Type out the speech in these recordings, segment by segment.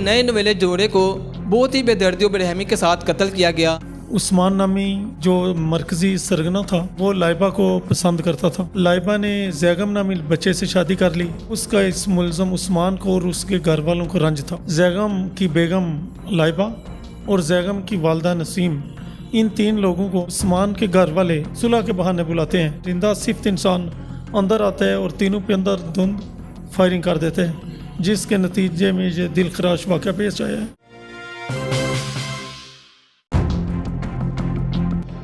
نئے نویلے جوڑے کو بہت ہی بے دردی و بے رحمی کے ساتھ قتل کیا گیا۔ عثمان نامی جو مرکزی سرگنا تھا وہ لائبہ کو پسند کرتا تھا۔ لائبہ نے زیغم نامی بچے سے شادی کر لی۔ اس کا اس ملزم عثمان کو اور اس کے گھر والوں کو رنج تھا۔ زیغم کی بیگم لائبہ اور زیغم کی والدہ نسیم، ان تین لوگوں کو عثمان کے گھر والے صلح کے بہانے بلاتے ہیں۔ زندہ صفت انسان اندر آتا ہے اور تینوں پہ اندر دھند فائرنگ کر دیتے ہیں، جس کے نتیجے میں یہ دل خراش واقعہ پیش آیا ہے۔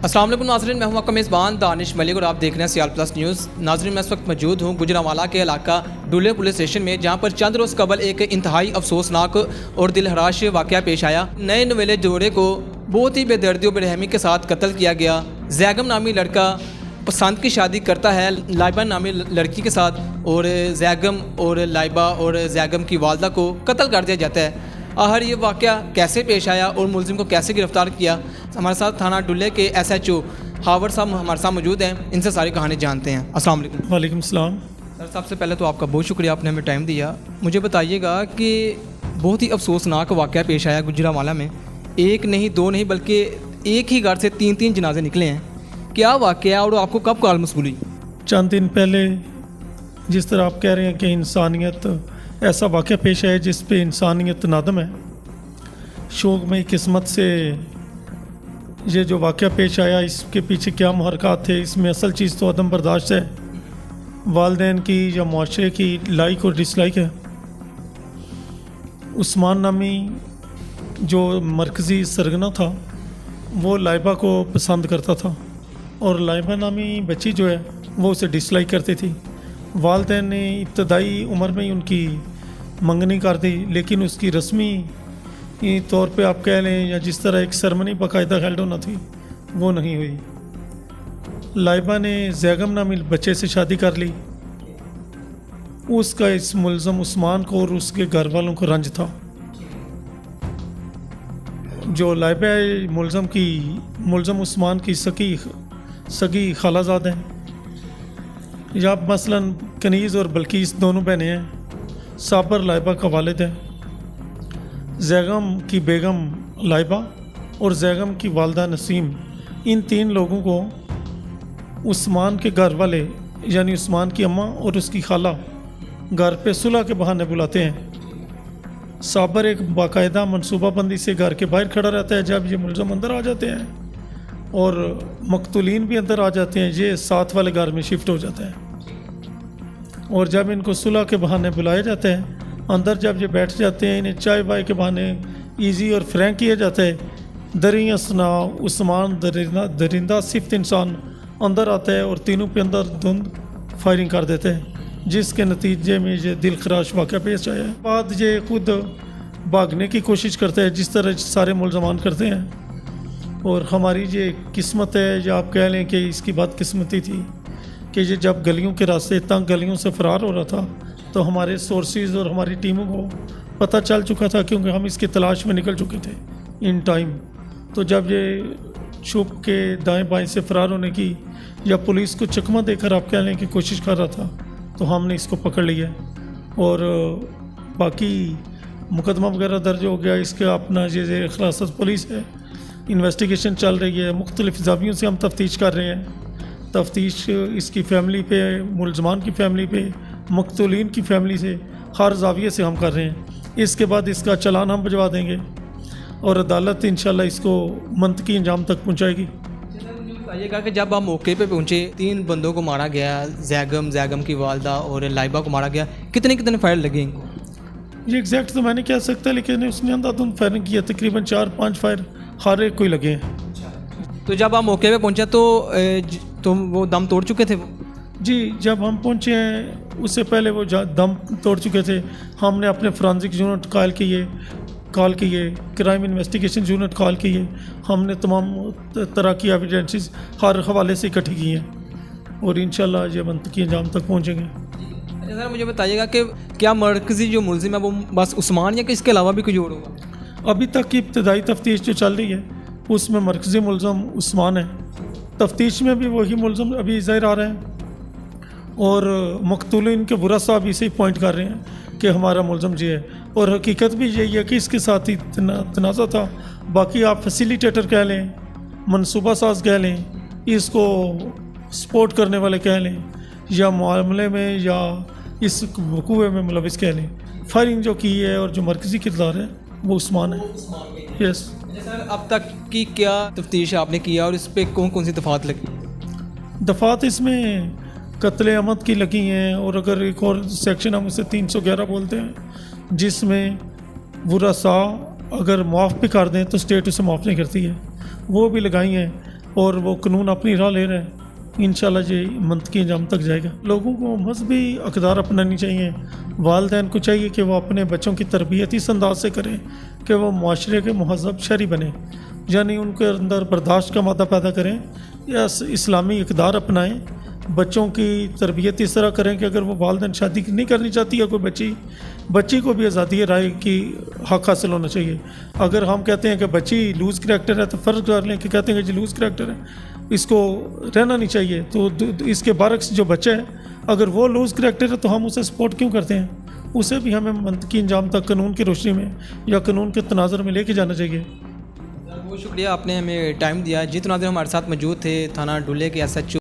السلام علیکم ناظرین، میں ہوں آپ کا میزبان دانش ملک اور آپ دیکھ رہے ہیں سیال پلس نیوز۔ ناظرین، میں اس وقت موجود ہوں گجرانوالہ کے علاقہ ڈولے پولیس اسٹیشن میں، جہاں پر چند روز قبل ایک انتہائی افسوسناک اور دل ہراش واقعہ پیش آیا۔ نئے نویلے جوڑے کو بہت ہی بے دردی و بے رحمی کے ساتھ قتل کیا گیا۔ زیغم نامی لڑکا پسند کی شادی کرتا ہے لائبہ نامی لڑکی کے ساتھ، اور زیغم اور لائبہ اور زیغم کی والدہ کو قتل کر دیا جاتا ہے۔ آخر یہ واقعہ کیسے پیش آیا اور ملزم کو کیسے گرفتار کیا؟ ہمارے ساتھ تھانہ ڈلے کے ایس ایچ او ہاور صاحب ہمارے ساتھ موجود ہیں، ان سے ساری کہانی جانتے ہیں۔ السلام علیکم۔ وعلیکم السلام۔ سر، سب سے پہلے تو آپ کا بہت شکریہ، آپ نے ہمیں ٹائم دیا۔ مجھے بتائیے گا کہ بہت ہی افسوسناک واقعہ پیش آیا گجرانوالہ میں، ایک نہیں دو نہیں بلکہ ایک ہی گھر سے تین جنازے نکلے ہیں۔ کیا واقعہ اور آپ کو کب کال موصول ہوئی؟ چند دن پہلے جس طرح آپ کہہ رہے ہیں کہ انسانیت ایسا واقعہ پیش ہے جس پہ انسانیت نادم ہے، شوق میں قسمت سے یہ جو واقعہ پیش آیا، اس کے پیچھے کیا محرکات تھے، اس میں اصل چیز تو عدم برداشت ہے، والدین کی یا معاشرے کی لائک اور ڈس لائک ہے۔ عثمان نامی جو مرکزی سرگنا تھا وہ لائبہ کو پسند کرتا تھا، اور لائبہ نامی بچی جو ہے وہ اسے ڈس لائک کرتی تھی۔ والدین نے ابتدائی عمر میں ہی ان کی منگنی کر دی، لیکن اس کی رسمی طور پہ آپ کہہ لیں یا جس طرح ایک سرمنی باقاعدہ ہیلڈ ہونا تھی وہ نہیں ہوئی۔ لائبہ نے زیغم نامی بچے سے شادی کر لی۔ اس کا اس ملزم عثمان کو اور اس کے گھر والوں کو رنج تھا۔ جو لائبہ ملزم عثمان کی سگی خالہ زاد ہیں، یا مثلاً کنیز اور بلقیس دونوں بہنیں ہیں۔ صابر لائبہ کا والد ہے۔ زیغم کی بیگم لائبہ اور زیغم کی والدہ نسیم، ان تین لوگوں کو عثمان کے گھر والے یعنی عثمان کی اماں اور اس کی خالہ گھر پہ صلح کے بہانے بلاتے ہیں۔ صابر ایک باقاعدہ منصوبہ بندی سے گھر کے باہر کھڑا رہتا ہے جب یہ ملزم اندر آ جاتے ہیں، اور مقتولین بھی اندر آ جاتے ہیں، یہ ساتھ والے گھر میں شفٹ ہو جاتا ہے۔ اور جب ان کو صلح کے بہانے بلایا جاتا ہے، اندر جب یہ بیٹھ جاتے ہیں، انہیں چائے وائے کے بہانے ایزی اور فرینک کیا جاتا ہے، دریں اسنا عثمان درندہ صفت انسان اندر آتا ہے اور تینوں پہ اندر دھند فائرنگ کر دیتے ہیں، جس کے نتیجے میں یہ دل خراش واقعہ پیش آیا ہے۔ بعد یہ خود بھاگنے کی کوشش کرتا ہے جس طرح سارے ملزمان کرتے ہیں، اور ہماری یہ قسمت ہے یا آپ کہہ لیں کہ اس کی بدقسمتی تھی کہ یہ جب گلیوں کے راستے تنگ گلیوں سے فرار ہو رہا تھا تو ہمارے سورسز اور ہماری ٹیموں کو پتہ چل چکا تھا، کیونکہ ہم اس کی تلاش میں نکل چکے تھے ان ٹائم۔ تو جب یہ چھپ کے دائیں بائیں سے فرار ہونے کی یا پولیس کو چکمہ دے کر آپ کہہ لیں کہ کوشش کر رہا تھا، تو ہم نے اس کو پکڑ لیا، اور باقی مقدمہ وغیرہ درج ہو گیا۔ اس کا اپنا یہ خلاصت پولیس ہے، انویسٹیگیشن چل رہی ہے، مختلف زاویوں سے ہم تفتیش کر رہے ہیں۔ تفتیش اس کی فیملی پہ، ملزمان کی فیملی پہ، مقتولین کی فیملی سے، ہر زاویے سے ہم کر رہے ہیں۔ اس کے بعد اس کا چلان ہم بھجوا دیں گے اور عدالت انشاءاللہ اس کو منطقی انجام تک پہنچائے گی۔ مجھے بتائیے گا کہ جب آپ موقع پہ پہنچے، تین بندوں کو مارا گیا، زیغم کی والدہ اور لائبہ کو مارا گیا، کتنے فائر لگے ان کو؟ یہ ایگزیکٹ تو میں نہیں کہہ سکتا، لیکن اس نے اندھا دھند فائرنگ کیا، تقریباً 4-5 فائر ہر ایک کو ہی لگے ہیں۔ تو جب آپ موقع پہ پہنچا تو وہ دم توڑ چکے تھے؟ جی، جب ہم پہنچے ہیں اس سے پہلے وہ دم توڑ چکے تھے۔ ہم نے اپنے فرانزک یونٹ کال کیے، کرائم انویسٹیگیشن یونٹ کال کیے، ہم نے تمام طرح کی ایویڈنسز ہر حوالے سے اکٹھی کی ہیں، اور انشاءاللہ یہ منطقی انجام تک پہنچیں گے۔ اچھا سر، مجھے بتائیے گا کہ کیا مرکزی جو ملزم ہے وہ بس عثمان یا کہ اس کے علاوہ بھی کوئی اور ہوگا؟ ابھی تک کی ابتدائی تفتیش جو چل رہی ہے اس میں مرکزی ملزم عثمان ہے، تفتیش میں بھی وہی ملزم ابھی ظاہر آ رہے ہیں، اور مقتولین کے ورثاء بھی اسے پوائنٹ کر رہے ہیں کہ ہمارا ملزم یہ ہے، اور حقیقت بھی یہی ہے کہ اس کے ساتھ ہی تنازع تھا. باقی آپ فیسیلیٹیٹر کہہ لیں، منصوبہ ساز کہہ لیں، اس کو سپورٹ کرنے والے کہہ لیں، یا معاملے میں یا اس وقوع میں ملوث کہہ لیں. فائرنگ جو کی ہے اور جو مرکزی کردار ہے وہ عثمان ہے. یس. سر اب تک کی کیا تفتیش آپ نے کیا اور اس پہ کون کون سی دفعات لگی؟ دفعات اس میں قتل عمد کی لگی ہیں، اور اگر ایک اور سیکشن ہم اسے 311 بولتے ہیں، جس میں ورثاء اگر معاف بھی کر دیں تو اسٹیٹ اسے معاف نہیں کرتی ہے، وہ بھی لگائی ہیں، اور وہ قانون اپنی راہ لے رہے ہیں. انشاءاللہ یہ منطقی انجام تک جائے گا. لوگوں کو مذہبی اقدار اپنانی چاہیے. والدین کو چاہیے کہ وہ اپنے بچوں کی تربیت اس انداز سے کریں کہ وہ معاشرے کے مہذب شہری بنیں، یعنی ان کے اندر برداشت کا مادہ پیدا کریں یا اسلامی اقدار اپنائیں. بچوں کی تربیت اس طرح کریں کہ اگر وہ والدین شادی نہیں کرنی چاہتی ہے کوئی بچی کو بھی آزادی رائے کی حق حاصل ہونا چاہیے. اگر ہم کہتے ہیں کہ بچی لوز کریکٹر ہے تو فرض کر لیں کہ کہتے ہیں کہ جی لوز کریکٹر ہے، اس کو رہنا نہیں چاہیے، تو اس کے برعکس جو بچہ ہے اگر وہ لوز کریکٹر ہے تو ہم اسے سپورٹ کیوں کرتے ہیں؟ اسے بھی ہمیں منطقی انجام تک قانون کی روشنی میں یا قانون کے تناظر میں لے کے جانا چاہیے. بہت شکریہ، آپ نے ہمیں ٹائم دیا. جی تو ناظرین ہمارے ساتھ موجود تھے تھانہ ڈھولے کے SHO